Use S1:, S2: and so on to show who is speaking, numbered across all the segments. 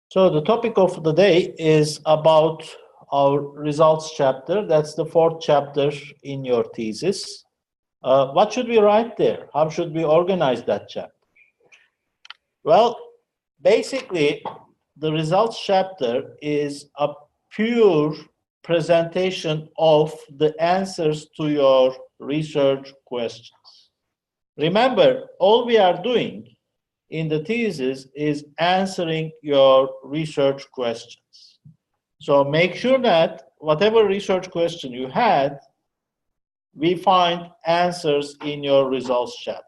S1: So the topic of the day is about our results chapter. That's the fourth chapter in your thesis. What should we write there? How should we organize that chapter? Well, basically, the results chapter is a pure presentation of the answers to your research questions. Remember, all we are doing in the thesis is answering your research questions. So make sure that whatever research question you had, we find answers in your results chapter.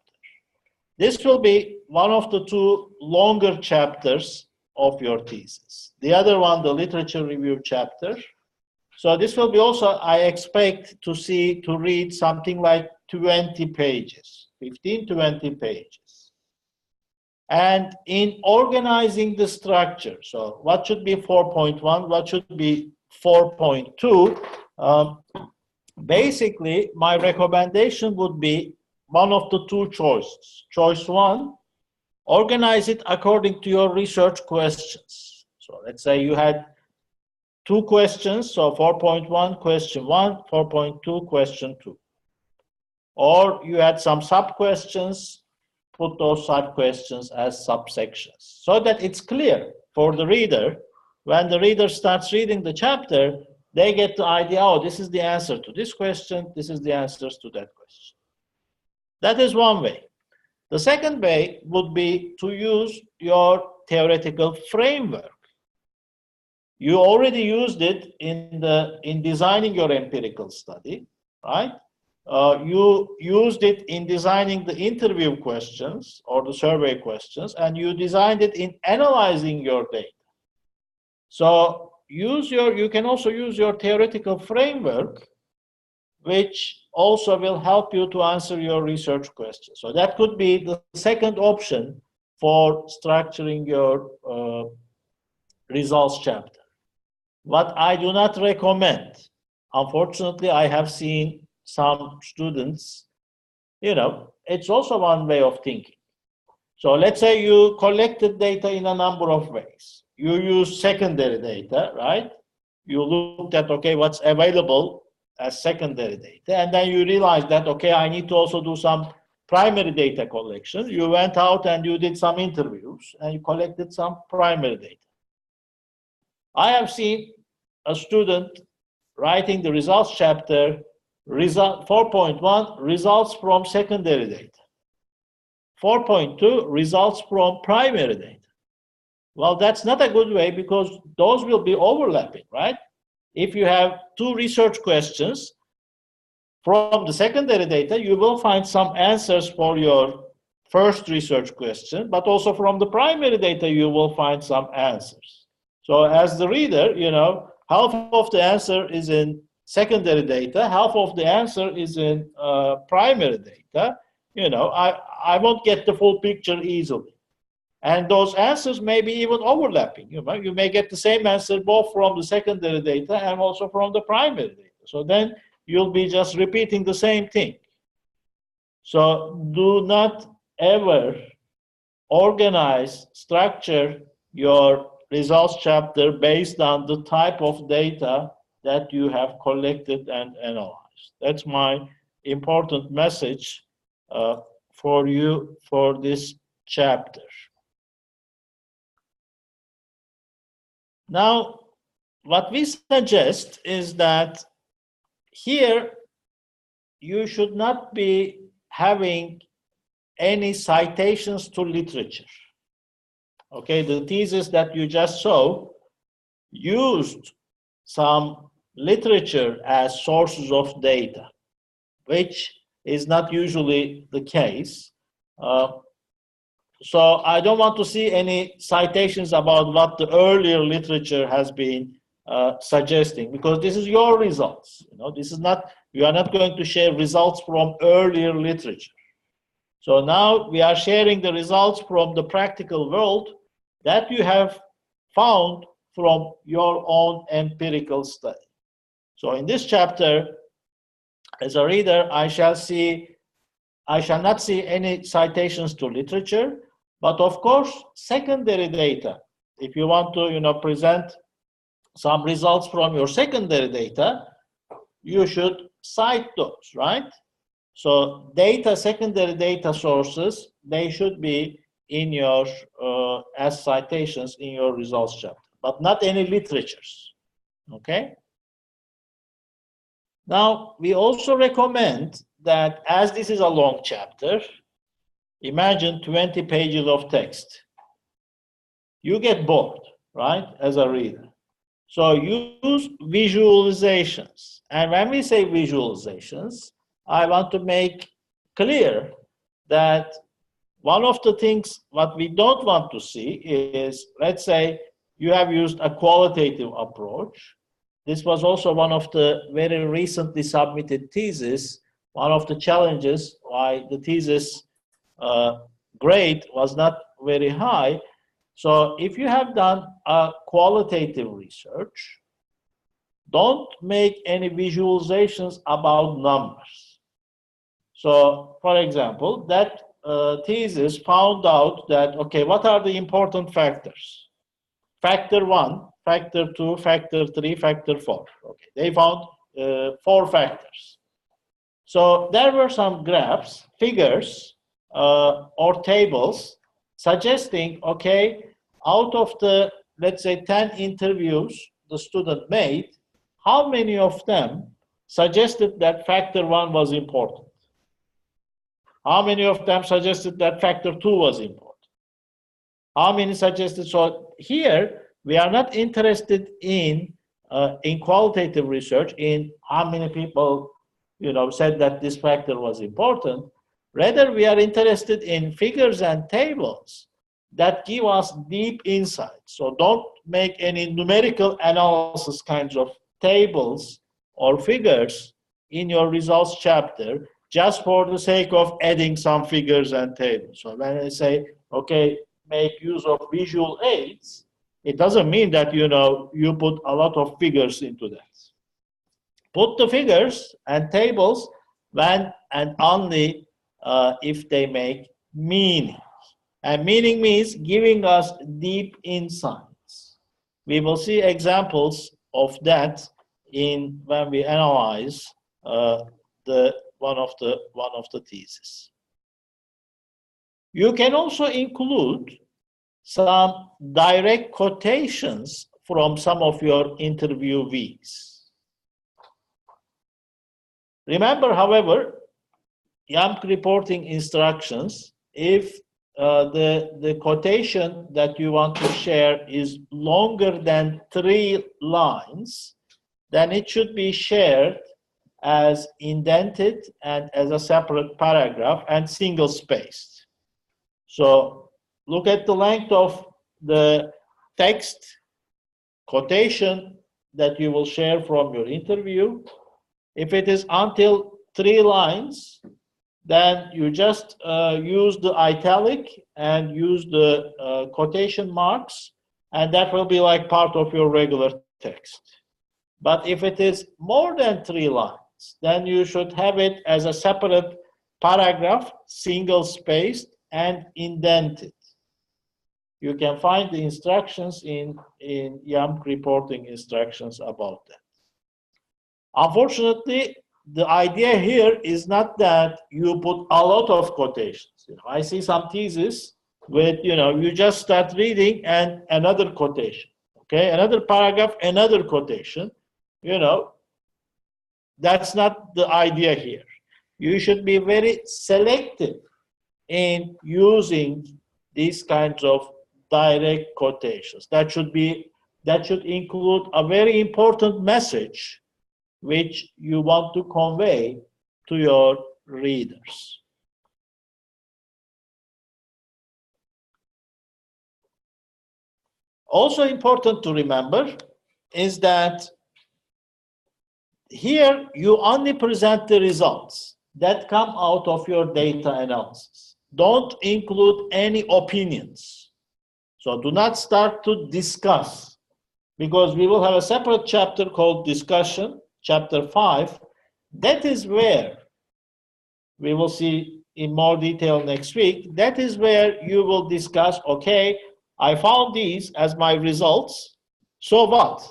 S1: This will be one of the two longer chapters of your thesis. The other one, the literature review chapter. So this will be also, I expect to read something like 20 pages, 15, 20 pages. And in organizing the structure, so what should be 4.1, what should be 4.2, basically my recommendation would be one of the two choices. Choice one, organize it according to your research questions. So let's say you had two questions, so 4.1, question 1, 4.2, question 2. Or you had some sub-questions, put those sub-questions as subsections, so that it's clear for the reader. When the reader starts reading the chapter, they get the idea, oh, this is the answer to this question, this is the answers to that question. That is one way. The second way would be to use your theoretical framework. You already used it in designing your empirical study, right? You used it in designing the interview questions or the survey questions, and you designed it in analyzing your data. So you can also use your theoretical framework, which also will help you to answer your research questions. So that could be the second option for structuring your results chapter. What I do not recommend, unfortunately, I have seen some students, it's also one way of thinking. So let's say you collected data in a number of ways. You use secondary data, right? You looked at, okay, what's available as secondary data, and then you realize that, okay, I need to also do some primary data collection. You went out and you did some interviews, and you collected some primary data. I have seen a student writing the results chapter, 4.1, results from secondary data. 4.2, results from primary data. Well, that's not a good way because those will be overlapping, right? If you have two research questions from the secondary data, you will find some answers for your first research question, but also from the primary data, you will find some answers. So as the reader, half of the answer is in secondary data, half of the answer is in primary data. I won't get the full picture easily. And those answers may be even overlapping. You may get the same answer both from the secondary data and also from the primary data. So then you'll be just repeating the same thing. So do not ever structure your results chapter based on the type of data that you have collected and analyzed. That's my important message for you for this chapter. Now, what we suggest is that here you should not be having any citations to literature. Okay, the thesis that you just saw used some literature as sources of data, which is not usually the case. So I don't want to see any citations about what the earlier literature has been suggesting, because this is your results. You are not going to share results from earlier literature. So now we are sharing the results from the practical world that you have found from your own empirical study. So in this chapter, as a reader, I shall not see any citations to literature, but of course, secondary data If you want to, present some results from your secondary data, you should cite those, right? So secondary data sources, they should be in your, as citations in your results chapter, but not any literatures, okay? Now, we also recommend that as this is a long chapter, imagine 20 pages of text. You get bored, right, as a reader. So use visualizations. And when we say visualizations, I want to make clear that one of the things what we don't want to see is, let's say you have used a qualitative approach. This was also one of the very recently submitted theses. One of the challenges why the thesis grade was not very high. So if you have done a qualitative research, don't make any visualizations about numbers. So for example, that thesis found out that, okay, what are the important factors? Factor 1, factor 2, factor 3, factor 4. Okay, they found 4 factors. So there were some graphs, figures, or tables suggesting, okay, out of the, let's say, 10 interviews the student made, how many of them suggested that factor 1 was important? How many of them suggested that factor 2 was important? How many suggested? So here, we are not interested in qualitative research, in how many people said that this factor was important. Rather, we are interested in figures and tables that give us deep insights. So don't make any numerical analysis kinds of tables or figures in your results chapter just for the sake of adding some figures and tables. So when I say, okay, make use of visual aids, it doesn't mean that you put a lot of figures into that. Put the figures and tables when and only if they make meaning. And meaning means giving us deep insights. We will see examples of that when we analyze one of the theses. You can also include some direct quotations from some of your interviewees. Remember, however, YAMC reporting instructions, if the quotation that you want to share is longer than 3 lines, then it should be shared as indented and as a separate paragraph and single-spaced. So look at the length of the text quotation that you will share from your interview. If it is until 3 lines, then you just use the italic and use the quotation marks, and that will be like part of your regular text. But if it is more than 3 lines, then you should have it as a separate paragraph, single-spaced and indented. You can find the instructions in YAMC reporting instructions about that. Unfortunately, the idea here is not that you put a lot of quotations. I see some theses with, you just start reading and another quotation, okay? Another paragraph, another quotation, That's not the idea here. You should be very selective in using these kinds of direct quotations. That should include a very important message which you want to convey to your readers. Also important to remember is that here you only present the results that come out of your data analysis. Don't include any opinions. So do not start to discuss, because we will have a separate chapter called discussion, chapter 5. That is where we will see in more detail next week. That is where you will discuss, okay, I found these as my results. So what?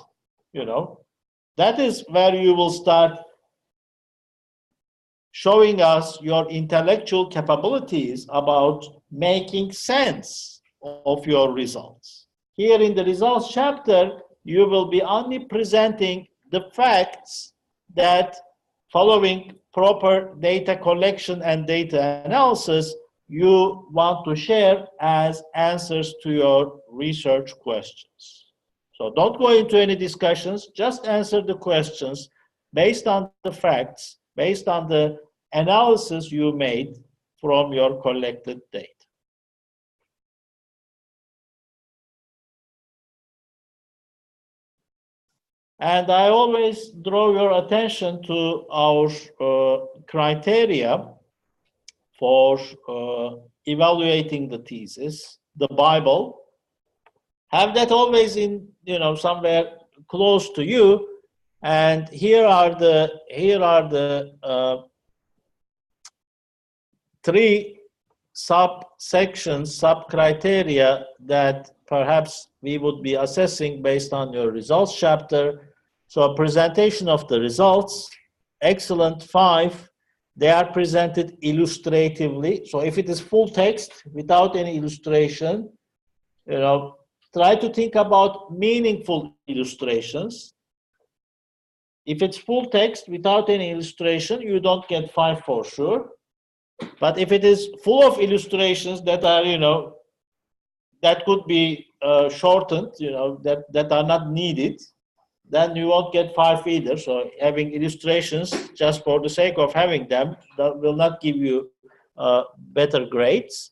S1: You know, that is where you will start showing us your intellectual capabilities about making sense of your results. Here in the results chapter, you will be only presenting the facts that, following proper data collection and data analysis, you want to share as answers to your research questions. So don't go into any discussions, just answer the questions based on the facts, based on the analysis you made from your collected data. And I always draw your attention to our criteria for evaluating the thesis, the Bible. Have that always in, somewhere close to you. And here are the three subsections, sub-criteria that perhaps we would be assessing based on your results chapter. So a presentation of the results, excellent 5. They are presented illustratively. So if it is full text without any illustration, try to think about meaningful illustrations. If it's full text without any illustration, you don't get 5 for sure. But if it is full of illustrations that are, that could be shortened, that are not needed, then you won't get 5 either. So having illustrations just for the sake of having them, that will not give you better grades.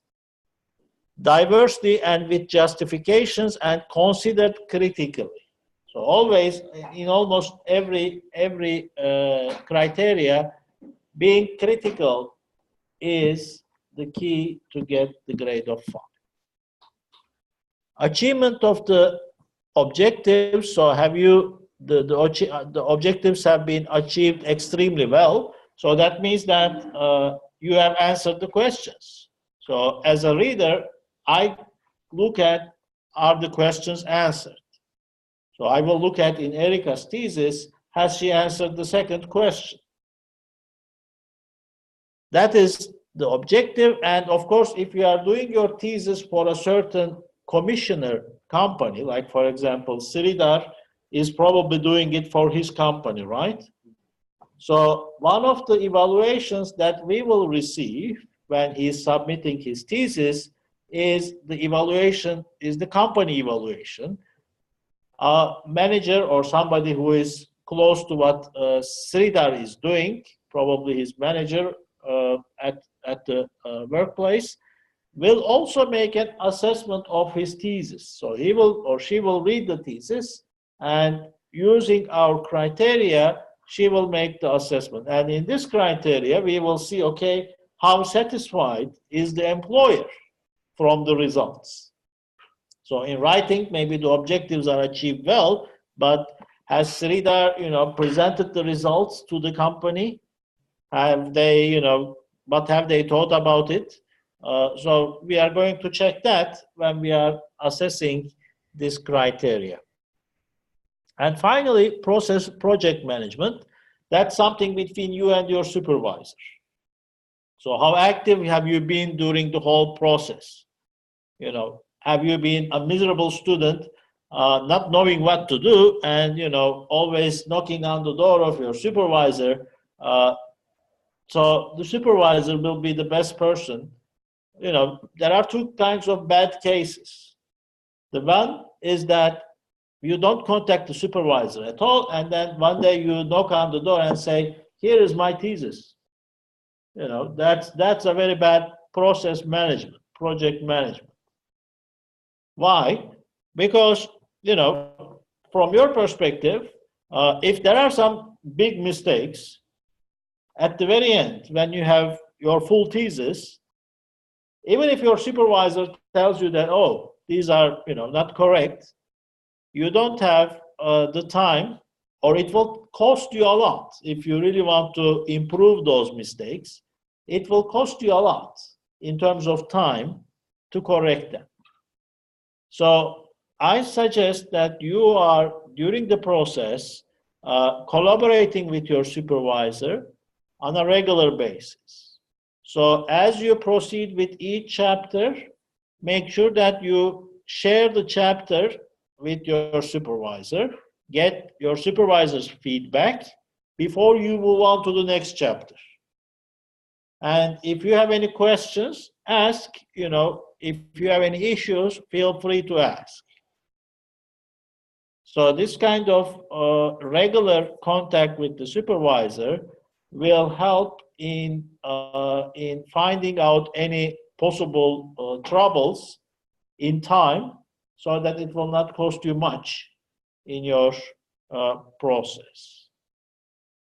S1: Diversity and with justifications and considered critically. So always, in almost every criteria, being critical is the key to get the grade of 5. Achievement of the objectives. So have you, the objectives have been achieved extremely well. So that means that you have answered the questions. So as a reader, I look at, are the questions answered? So I will look at, in Erica's thesis, has she answered the second question? That is the objective. And of course, if you are doing your thesis for a certain commissioner company, like for example, Sridhar is probably doing it for his company, right? So one of the evaluations that we will receive when he is submitting his thesis is the company evaluation. A manager or somebody who is close to what Sridhar is doing, probably his manager at the workplace, will also make an assessment of his thesis. So he will or she will read the thesis, and using our criteria, she will make the assessment. And in this criteria, we will see, okay, how satisfied is the employer from the results. So in writing, maybe the objectives are achieved well, but has Sridhar, presented the results to the company? Have they, what have they thought about it? So we are going to check that when we are assessing this criteria. And finally, project management. That's something between you and your supervisor. So how active have you been during the whole process? Have you been a miserable student, not knowing what to do, and always knocking on the door of your supervisor? So the supervisor will be the best person. There are two kinds of bad cases. The one is that you don't contact the supervisor at all, and then one day you knock on the door and say, "Here is my thesis." That's a very bad process management, project management. Why? Because, from your perspective, if there are some big mistakes, at the very end, when you have your full thesis, even if your supervisor tells you that, oh, these are, not correct, you don't have the time, or it will cost you a lot. If you really want to improve those mistakes, it will cost you a lot in terms of time to correct them. So I suggest that you are, during the process, collaborating with your supervisor on a regular basis. So as you proceed with each chapter, make sure that you share the chapter with your supervisor, get your supervisor's feedback before you move on to the next chapter. And if you have any questions, ask, if you have any issues, feel free to ask. So this kind of regular contact with the supervisor will help in finding out any possible troubles in time, so that it will not cost you much in your process.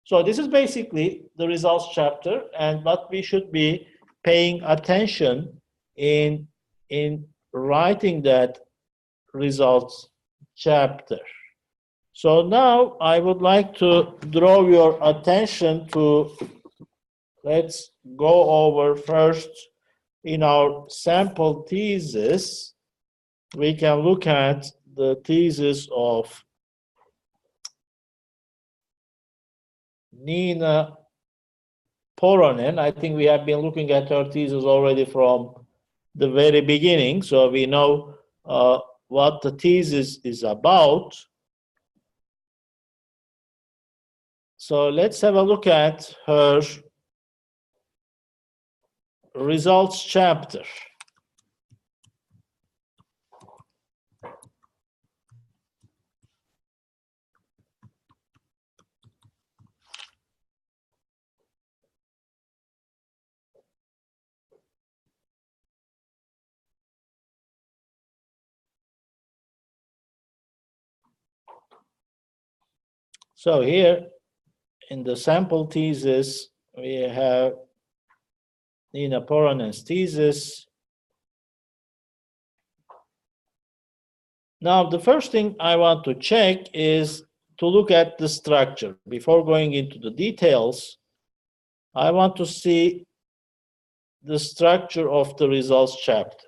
S1: So this is basically the results chapter, and what we should be paying attention in writing that results chapter. So now I would like to draw your attention to, let's go over first in our sample thesis. We can look at the thesis of Nina Poronen. I think we have been looking at her thesis already from the very beginning, so we know what the thesis is about. So let's have a look at her results chapter. So here in the sample thesis, we have Nina Poronen's thesis. Now, the first thing I want to check is to look at the structure. Before going into the details, I want to see the structure of the results chapter.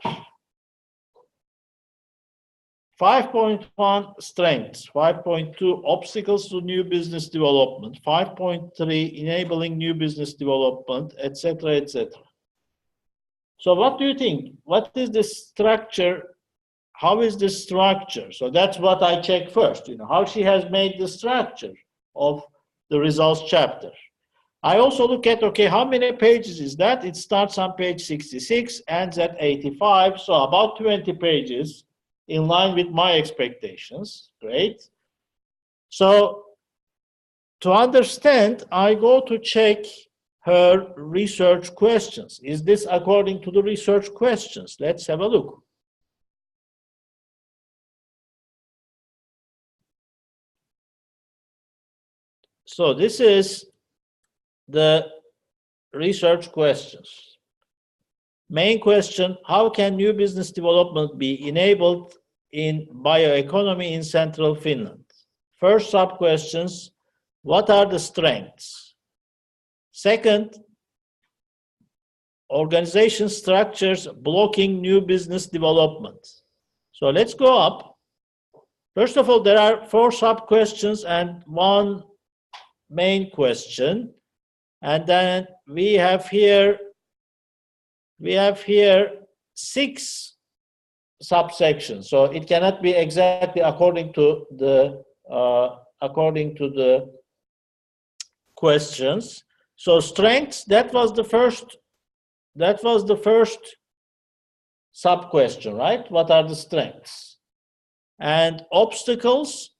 S1: 5.1 strengths, 5.2 obstacles to new business development, 5.3 enabling new business development, etc., etc. So what do you think? What is the structure? How is the structure? So that's what I check first, how she has made the structure of the results chapter. I also look at, okay, how many pages is that? It starts on page 66, ends at 85, so about 20 pages, in line with my expectations. Great. So to understand, I go to check her research questions. Is this according to the research questions? Let's have a look. So this is the research questions. Main question, how can new business development be enabled in bioeconomy in central Finland? First sub-questions, what are the strengths? Second, organization structures blocking new business development. So let's go up. First of all, there are 4 sub-questions and 1 main question. And then we have here 6 subsections. So it cannot be exactly according to the questions. So strengths, that was the first sub question, right? What are the strengths? And obstacles,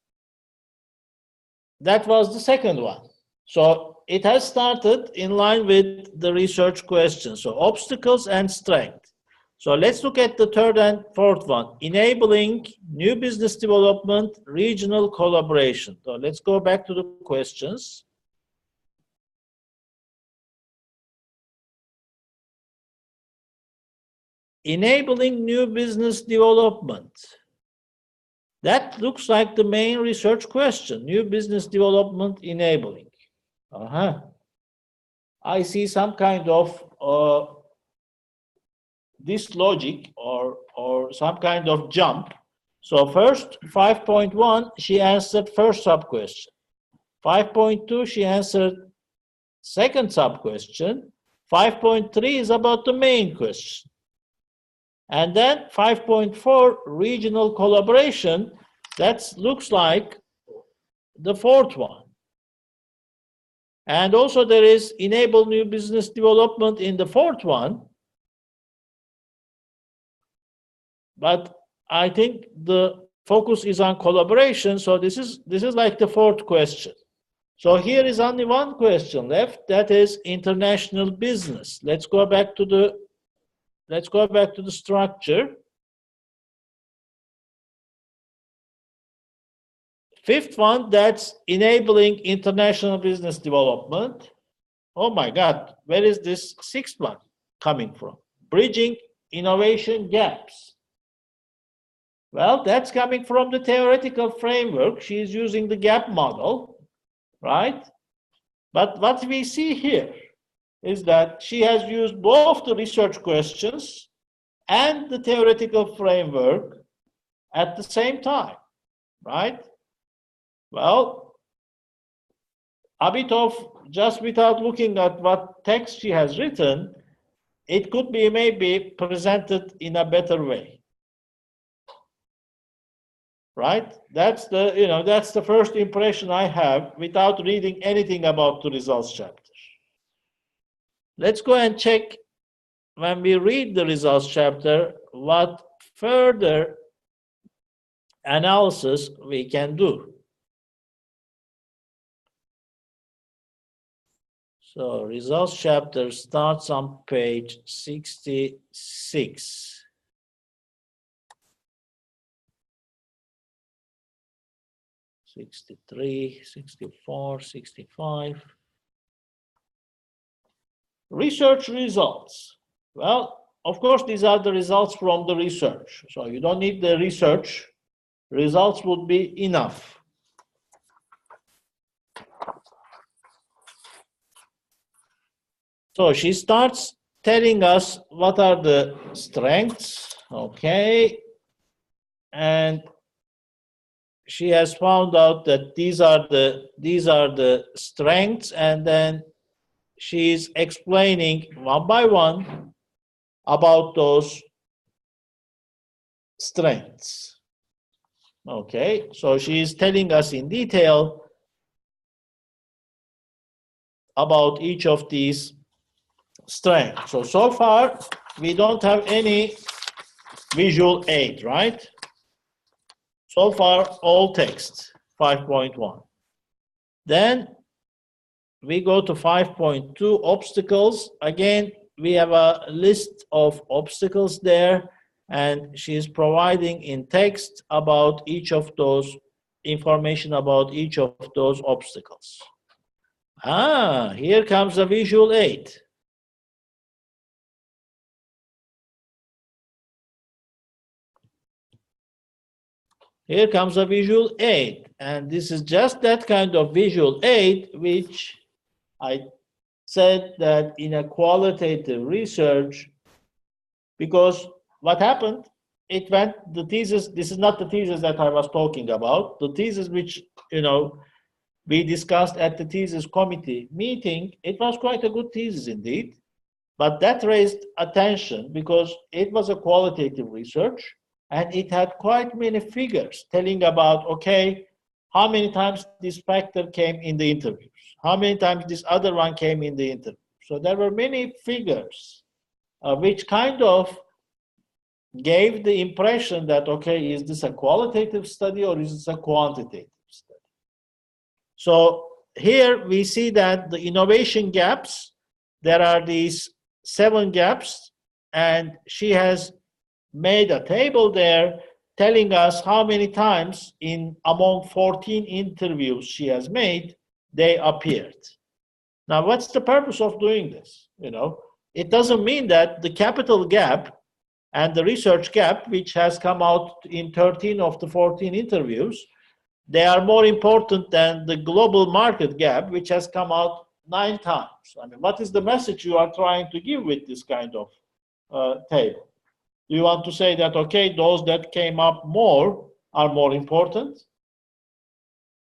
S1: that was the second one. So it has started in line with the research questions. So obstacles and strength. So let's look at the third and fourth one. Enabling new business development, regional collaboration. So let's go back to the questions. Enabling new business development. That looks like the main research question. New business development enabling. I see some kind of this logic or some kind of jump So first, 5.1, she answered first sub-question. 5.2, she answered second sub-question. 5.3 is about the main question. And then 5.4, regional collaboration, that looks like the fourth one. And also there is enable new business development in the fourth one. But I think the focus is on collaboration, so this is like the fourth question. So here is only one question left, that is international business. Let's go back to the structure. Fifth one, that's enabling international business development. Oh my God, where is this sixth one coming from? Bridging innovation gaps. Well, that's coming from the theoretical framework. She is using the gap model, right? But what we see here is that she has used both the research questions and the theoretical framework at the same time, right? Well, a bit of, just without looking at what text she has written, it could be maybe presented in a better way. Right? That's the first impression I have without reading anything about the results chapter. Let's go and check when we read the results chapter what further analysis we can do. So results chapter starts on page 66. 63, 64, 65. Research results. Well, of course, these are the results from the research. So you don't need the research. Results would be enough. So she starts telling us what are the strengths, okay, and she has found out that these are the strengths, and then she is explaining one by one about those strengths. Okay, so she is telling us in detail about each of these strengths. So far, we don't have any visual aid, right? So far, all text, 5.1. Then we go to 5.2, obstacles. Again, we have a list of obstacles there, and she is providing in text about each of those, information about each of those obstacles. Ah, here comes a visual aid. Here comes a visual aid, and this is just that kind of visual aid which I said that in a qualitative research, because what happened, it went, the thesis, this is not the thesis that I was talking about, the thesis which, we discussed at the thesis committee meeting, it was quite a good thesis indeed, but that raised attention because it was a qualitative research, and it had quite many figures telling about, okay, how many times this factor came in the interviews, how many times this other one came in the interview. So there were many figures which kind of gave the impression that, okay, is this a qualitative study or is this a quantitative study? So here we see that the innovation gaps, there are these 7 gaps, and she has made a table there telling us how many times among 14 interviews she has made, they appeared. Now, what's the purpose of doing this? It doesn't mean that the capital gap and the research gap, which has come out in 13 of the 14 interviews, they are more important than the global market gap, which has come out 9 times. I mean, what is the message you are trying to give with this kind of table? Do you want to say that, okay, those that came up more are more important.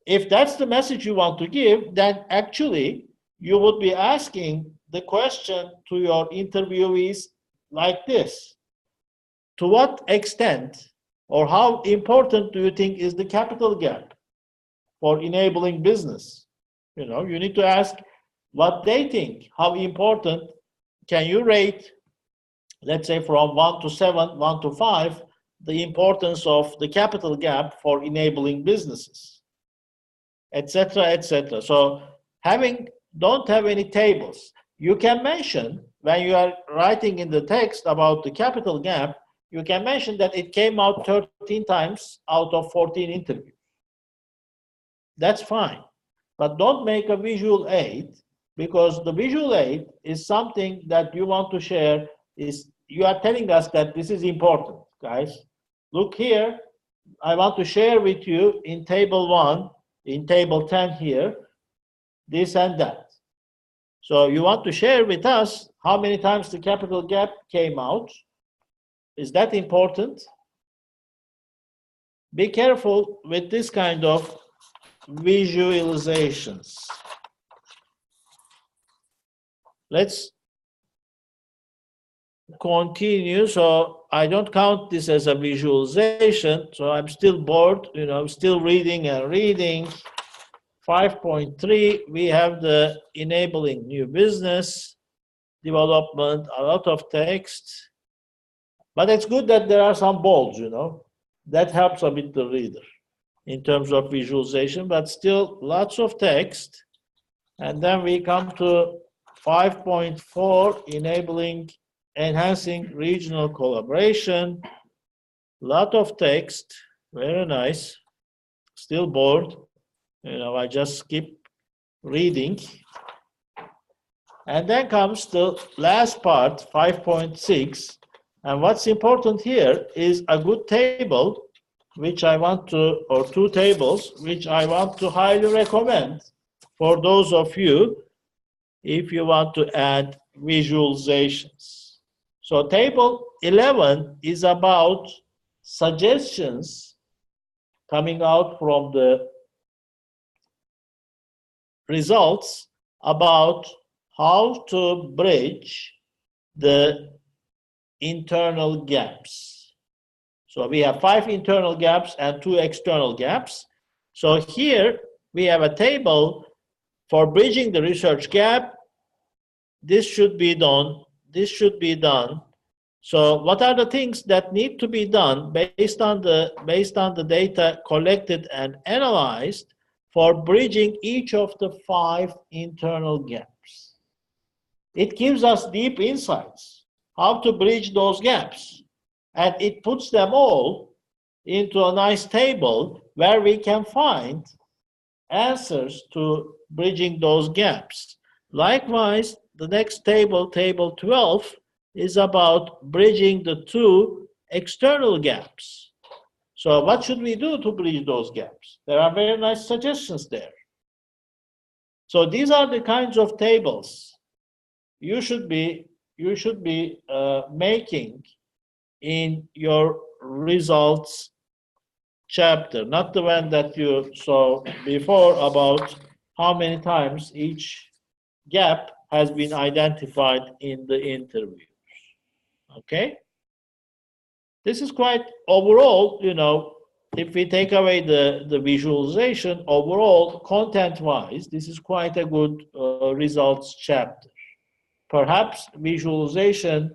S1: If that's the message you want to give, then actually you would be asking the question to your interviewees like this. To what extent or how important do you think is the capital gap for enabling business? You know, you need to ask what they think. How important can you rate, let's say from 1 to 7, 1 to 5, the importance of the capital gap for enabling businesses, etc., etc. So don't have any tables. You can mention when you are writing in the text about the capital gap, you can mention that it came out 13 times out of 14 interviews. That's fine. But don't make a visual aid, because the visual aid is something that you want to share. You are telling us that this is important, guys. Look here, I want to share with you in table 1, in table 10 here, this and that. So you want to share with us how many times the capital gap came out. Is that important? Be careful with this kind of visualizations. Let's continue. So I don't count this as a visualization. So I'm still bored, you know, I'm still reading and reading. 5.3, we have the enabling new business development, a lot of text. But it's good that there are some bolds, you know. That helps a bit the reader in terms of visualization, but still lots of text. And then we come to 5.4, enhancing regional collaboration. Lot of text, very nice. Still bored. You know, I just skip reading. And then comes the last part, 5.6. And what's important here is a good table, which I want to, or two tables, which I want to highly recommend for those of you if you want to add visualizations. So table 11 is about suggestions coming out from the results about how to bridge the internal gaps. So we have 5 internal gaps and 2 external gaps. So here we have a table for bridging the research gap. This should be done. This should be done. So what are the things that need to be done based on the data collected and analyzed for bridging each of the 5 internal gaps? It gives us deep insights how to bridge those gaps. And it puts them all into a nice table where we can find answers to bridging those gaps. Likewise, the next table, table 12, is about bridging the 2 external gaps. So what should we do to bridge those gaps? There are very nice suggestions there. So these are the kinds of tables you should be making in your results chapter, not the one that you saw before about how many times each gap has been identified in the interview. Okay? This is quite overall, you know, if we take away the visualization, overall, content-wise, this is quite a good results chapter. Perhaps visualization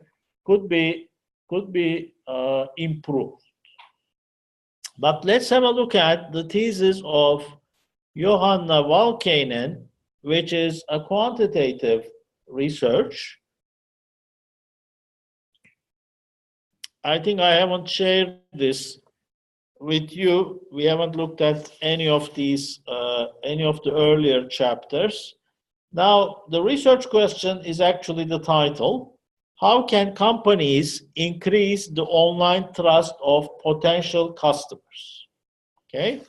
S1: could be improved. But let's have a look at the thesis of Johanna Valkeinen, which is a quantitative research. I think I haven't shared this with you. We haven't looked at any of these, any of the earlier chapters. Now, the research question is actually the title. How can companies increase the online trust of potential customers? Okay.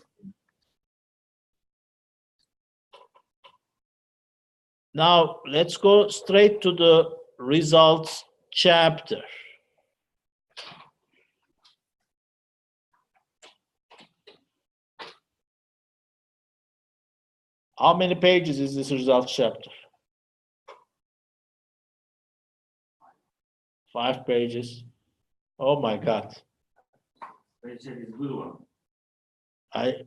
S1: Now, let's go straight to the results chapter. How many pages is this results chapter? 5 pages. Oh my God.
S2: They said it's a good one.
S1: I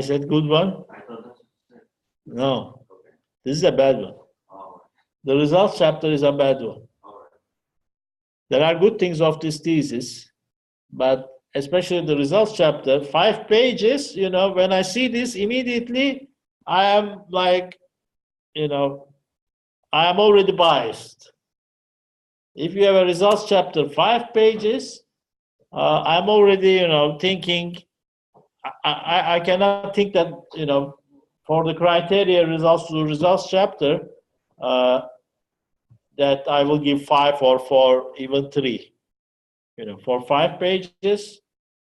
S1: said good one?
S2: I thought that's it.
S1: No.
S2: Okay.
S1: This is a bad one.
S2: All
S1: The results chapter is a bad one.
S2: right. All right.
S1: There are good things of this thesis, but especially the results chapter, 5 pages, when I see this immediately, I am like, I am already biased. If you have a results chapter, 5 pages, I'm already, thinking, I cannot think that, for the criteria results to the results chapter, that I will give 5 or 4, even 3. For 5 pages,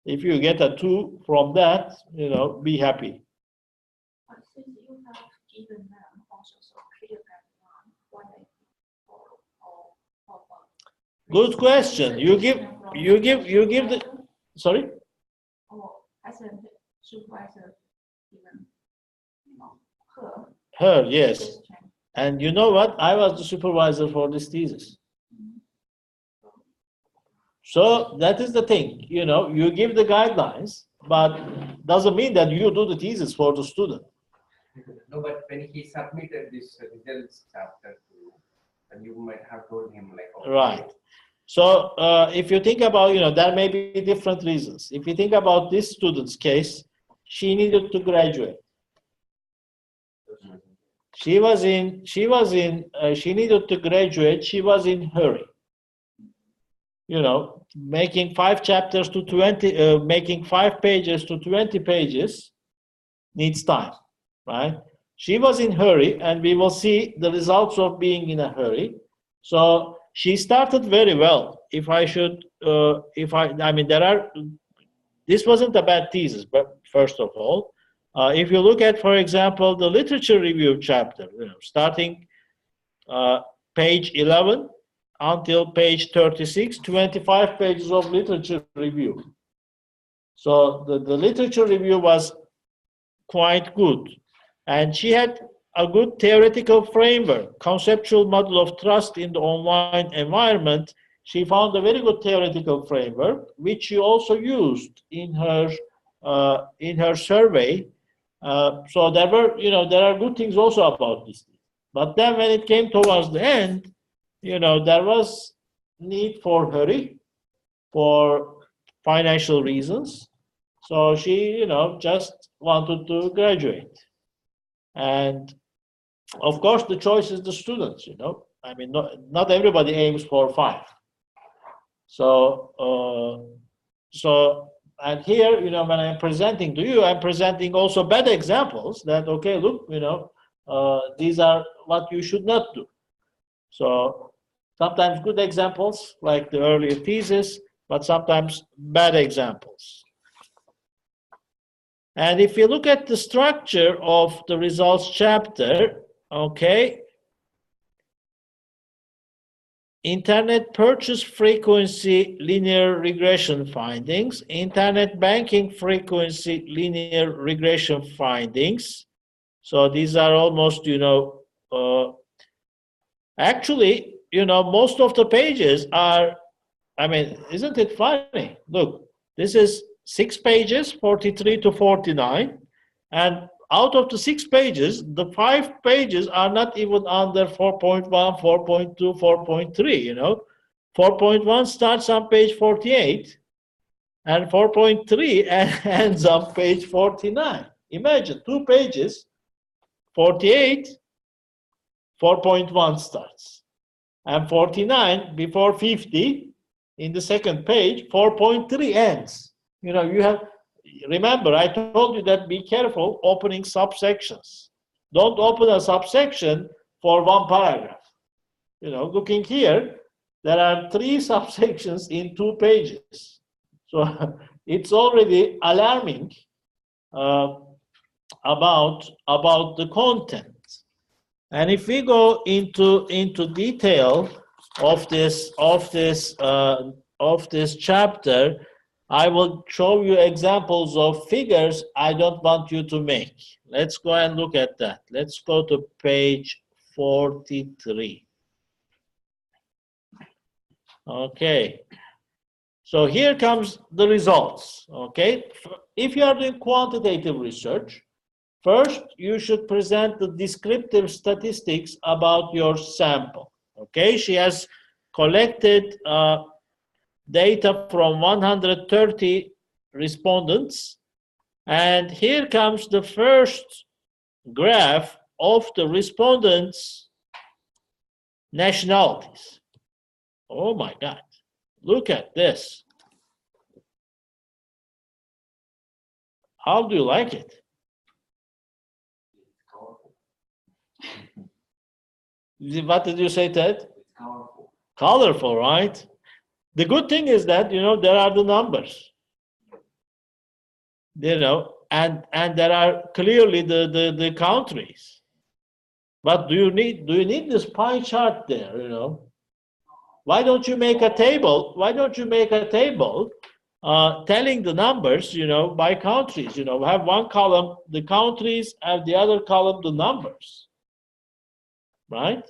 S1: if you get a 2 from that, be happy.
S3: But since you have given them also so clear background, why they follow or
S1: Good question. You give the, sorry?
S3: or as a supervisor given, her.
S1: Her, yes. And you know what? I was the supervisor for this thesis. So that is the thing, you give the guidelines, but doesn't mean that you do the thesis for the student.
S4: No, but when he submitted this results chapter to you, then you might have told him like, okay.
S1: Right. So if you think about, there may be different reasons. If you think about this student's case, she needed to graduate. She needed to graduate. She was in hurry. Making 5 chapters to 20, making 5 pages to 20 pages needs time, right? She was in hurry, and we will see the results of being in a hurry. So she started very well. This wasn't a bad thesis, but first of all, if you look at, for example, the literature review chapter, starting page 11 until page 36, 25 pages of literature review. So the literature review was quite good. And she had a good theoretical framework, conceptual model of trust in the online environment. She found a very good theoretical framework, which she also used in her survey. So there are good things also about this. But then when it came towards the end, there was need for hurry for financial reasons. So she, just wanted to graduate. And of course, the choice is the students, not everybody aims for 5. So, and here, when I'm presenting to you, I'm presenting also bad examples that, okay, look, these are what you should not do. So sometimes good examples, like the earlier thesis, but sometimes bad examples. And if you look at the structure of the results chapter, okay, internet purchase frequency linear regression findings, internet banking frequency linear regression findings. So these are almost, actually, most of the pages are, isn't it funny? Look, this is 6 pages, 43 to 49, and out of the 6 pages, the 5 pages are not even under 4.1, 4.2, 4.3, 4.1 starts on page 48, and 4.3 ends on page 49. Imagine 2 pages, 48, 4.1 starts, and 49 before 50 in the second page, 4.3 ends. You have, remember, I told you that be careful opening subsections. Don't open a subsection for 1 paragraph. Looking here, there are 3 subsections in 2 pages. So it's already alarming about the content. And if we go into detail of this chapter, I will show you examples of figures I don't want you to make. Let's go and look at that. Let's go to page 43. Okay. So here comes the results. Okay. If you are doing quantitative research, first you should present the descriptive statistics about your sample. Okay. She has collected data from 130 respondents. And here comes the first graph of the respondents' nationalities. Oh my God, look at this. How do you like it?
S2: It's colorful.
S1: What did you say, Ted?
S2: It's colorful.
S1: Colorful, right? The good thing is that, there are the numbers. And there are clearly the countries. But do you need this pie chart there, Why don't you make a table? Why don't you make a table telling the numbers, by countries? Have one column the countries, have the other column the numbers, right?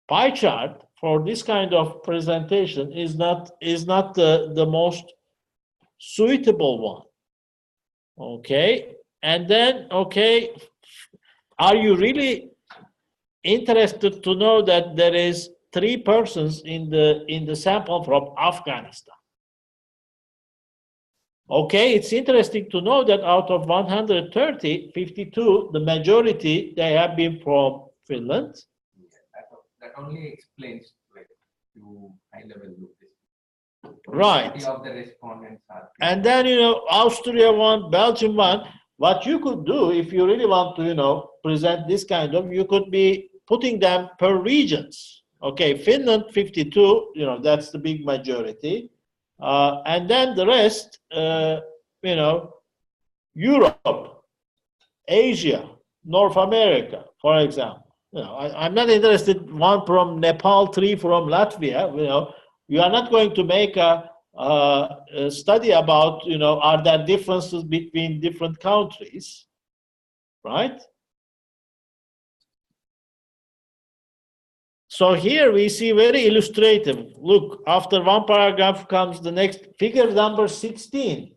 S1: Pie chart for this kind of presentation is not the most suitable one. Okay, and then are you really interested to know that there is 3 persons in the sample from Afghanistan? Okay, it's interesting to know that out of 130, 52, the majority, they have been from Finland.
S4: That only explains like to high level look this.
S1: Right.
S4: Majority of the respondents are.
S1: And then, Austria won, Belgium won. What you could do if you really want to, present this kind of, you could be putting them per regions. Okay, Finland 52, that's the big majority. And then the rest, Europe, Asia, North America, for example. I'm not interested, 1 from Nepal, 3 from Latvia. You are not going to make a study about, are there differences between different countries, right? So here we see very illustrative. Look, after one paragraph comes the next figure number 16.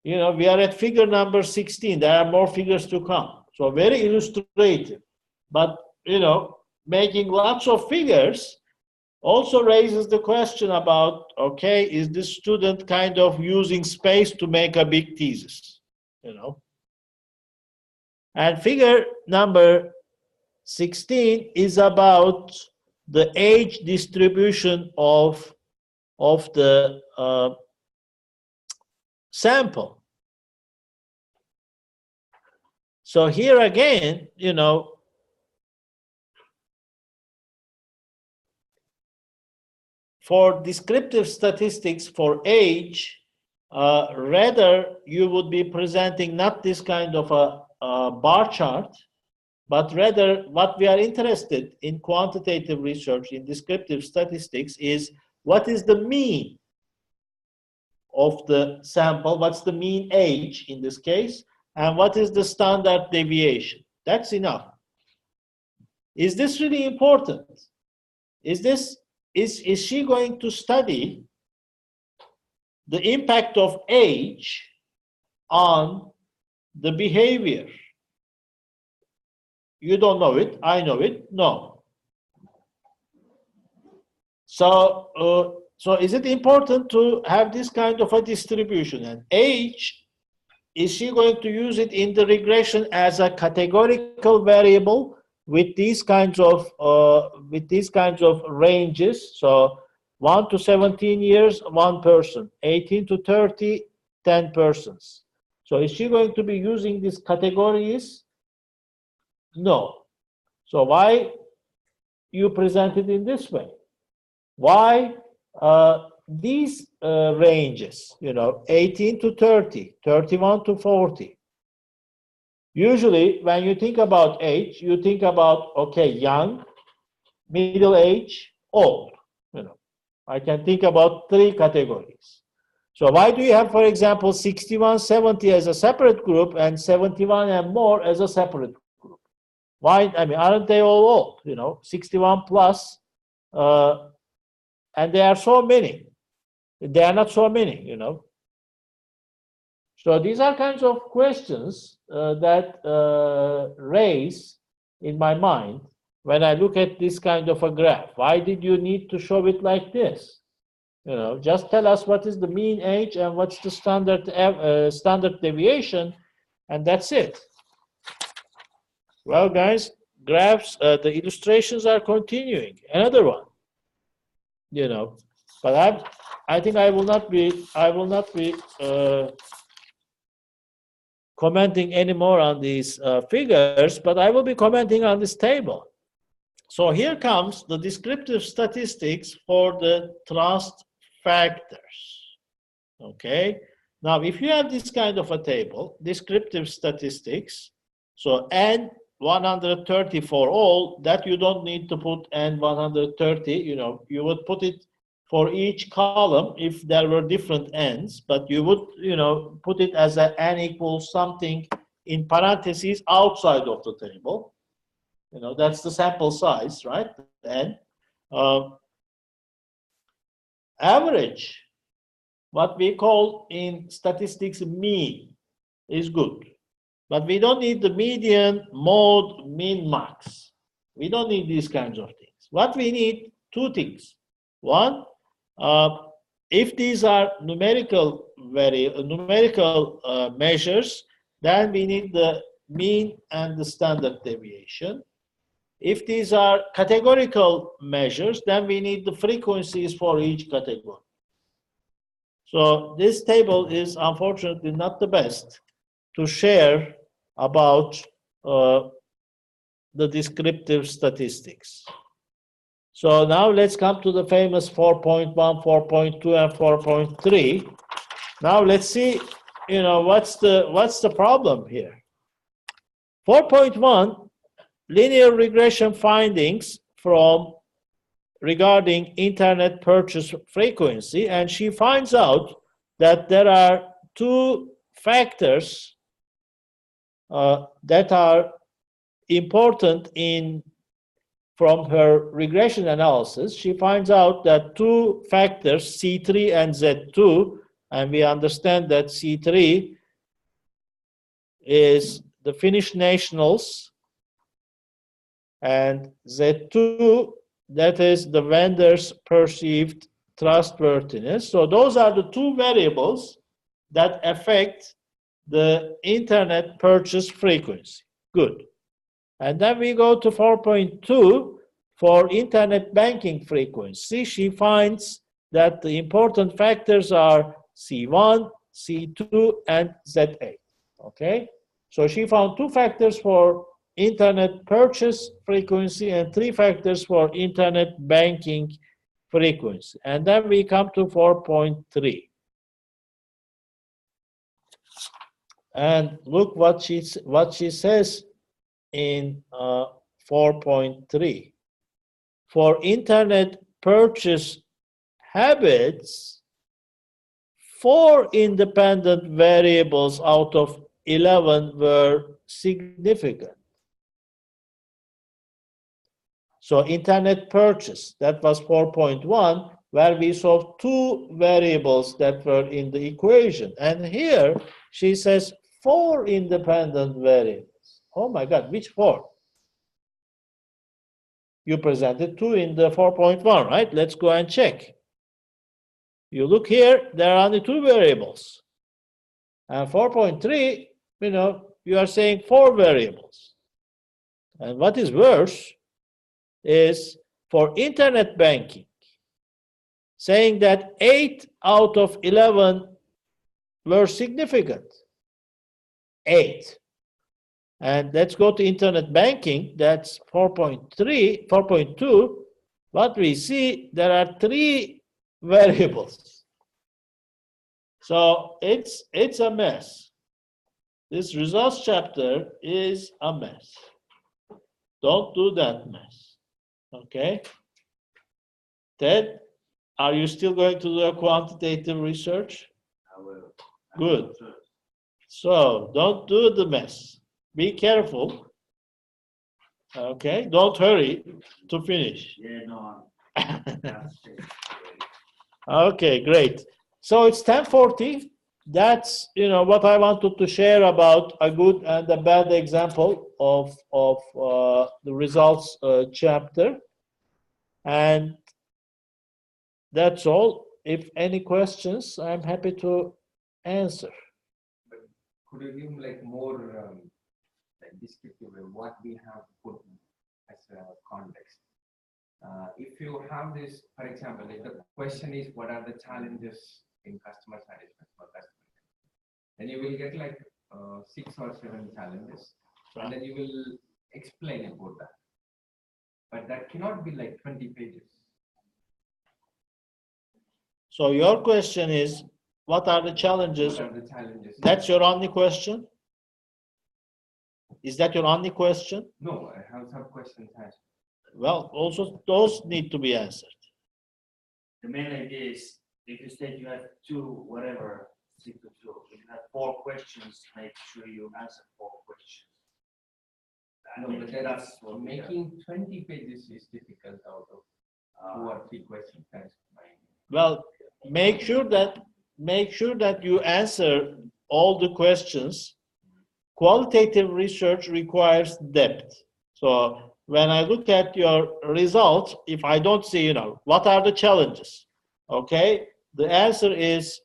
S1: We are at figure number 16. There are more figures to come. So very illustrative. But, making lots of figures also raises the question about, is this student kind of using space to make a big thesis? And figure number 16 is about the age distribution of the sample. So here again, for descriptive statistics for age, rather you would be presenting not this kind of a bar chart, but rather what we are interested in quantitative research, in descriptive statistics, is what is the mean of the sample, what's the mean age in this case, and what is the standard deviation. That's enough. Is this really important? Is she going to study the impact of age on the behavior? You don't know it, I know it, no. So is it important to have this kind of a distribution? And age, is she going to use it in the regression as a categorical variable with these kinds of ranges? So 1 to 17 years, 1 person, 18 to 30, 10 persons. So is she going to be using these categories? No. So why you present it in this way? Why these ranges, 18 to 30, 31 to 40? Usually, when you think about age, you think about, young, middle age, old, I can think about 3 categories. So why do you have, for example, 61, 70 as a separate group and 71 and more as a separate group? Why? I mean, aren't they all old? 61 plus, and there are so many. They are not so many. So these are kinds of questions that raise in my mind when I look at this kind of a graph. Why did you need to show it like this? Just tell us what is the mean age and what's the standard deviation, and that's it. Well, guys, graphs, the illustrations are continuing. Another one. But I think I will not be commenting anymore on these figures, but I will be commenting on this table. So here comes the descriptive statistics for the trust factors. Okay. Now, if you have this kind of a table, descriptive statistics, so N 130 for all, that you don't need to put N 130, you would put it for each column if there were different N's, but you would, put it as a N equals something in parentheses outside of the table. That's the sample size, right? N. Average, what we call in statistics mean, is good. But we don't need the median, mode, min, max. We don't need these kinds of things. What we need, 2 things. One, if these are numerical measures, then we need the mean and the standard deviation. If these are categorical measures, then we need the frequencies for each category. So this table is unfortunately not the best to share about the descriptive statistics. So now let's come to the famous 4.1, 4.2, and 4.3. Now let's see, what's the problem here. 4.1, linear regression findings regarding internet purchase frequency, and she finds out that there are 2 factors that are important from her regression analysis. She finds out that 2 factors, C3 and Z2, and we understand that C3 is the Finnish nationals, and Z2, that is the vendor's perceived trustworthiness. So those are the 2 variables that affect the internet purchase frequency. Good. And then we go to 4.2 for internet banking frequency. She finds that the important factors are C1, C2, and Z8. Okay? So she found 2 factors for internet purchase frequency and 3 factors for internet banking frequency. And then we come to 4.3. And look what she says in 4.3. For internet purchase habits, 4 independent variables out of 11 were significant. So internet purchase, that was 4.1, where we saw 2 variables that were in the equation. And here she says 4 independent variables. Oh my God, which 4? You presented 2 in the 4.1, right? Let's go and check. You look here, there are only 2 variables. And 4.3, you are saying 4 variables. And what is worse is for internet banking, saying that 8 out of 11 were significant. 8. And let's go to internet banking, that's 4.3, 4.2. What we see, there are 3 variables. So it's a mess. This results chapter is a mess. Don't do that mess. Okay? Ted, Are you still going to do a quantitative research?
S2: I will.
S1: Good. So don't do the mess. Be careful. Okay, don't hurry to finish.
S2: Yeah, no, that's it.
S1: Okay, great. So it's 10:40. That's what I wanted to share about a good and a bad example of the results chapter, and that's all. If any questions, I'm happy to answer.
S4: But could you give like more like descriptive of what we have put as a context? If you have this, for example, if the question is what are the challenges in customer satisfaction for customer, then you will get like 6 or 7 challenges, and then you will explain about that. But that cannot be like 20 pages.
S1: So your question is, what are the challenges?
S4: What are the challenges?
S1: That's your only question? Is that your only question?
S4: No, I have some questions asked.
S1: Well, also those need to be answered.
S2: The main idea is if you state you have 2, whatever, stick to 2. If you have 4 questions, make sure you answer 4 questions. I
S4: No,
S2: mean,
S4: but that's
S2: what we
S4: making 20 pages is difficult out of
S2: have.
S4: 2 or 3 questions. That's my.
S1: Well, make sure that you answer all the questions. Qualitative research requires depth. So when I look at your results, if I don't see, what are the challenges? Okay, the answer is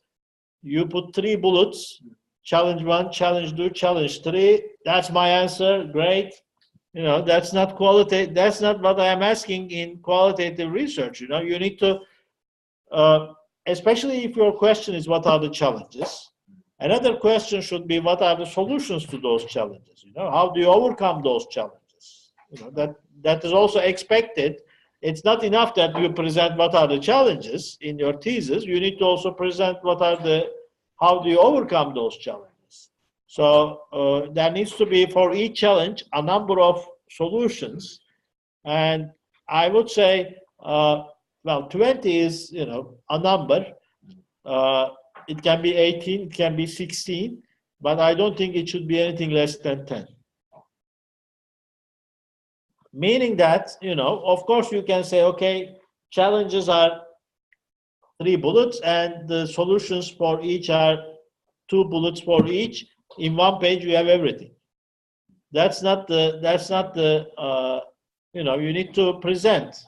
S1: you put 3 bullets, challenge 1, challenge 2, challenge 3. That's my answer. Great. That's not qualitative. That's not what I am asking in qualitative research. You need to, especially if your question is what are the challenges. Another question should be what are the solutions to those challenges? How do you overcome those challenges? That is also expected. It's not enough that you present what are the challenges in your thesis. You need to also present how do you overcome those challenges. So there needs to be for each challenge a number of solutions, and I would say, 20 is a number. It can be 18, it can be 16, but I don't think it should be anything less than 10. Meaning that, of course you can say, okay, challenges are 3 bullets and the solutions for each are 2 bullets for each. In 1 page you have everything. That's not the you need to present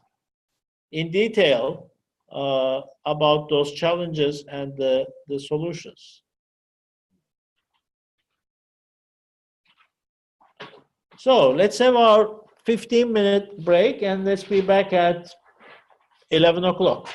S1: in detail about those challenges and the solutions. So let's have our 15-minute break and let's be back at 11 o'clock.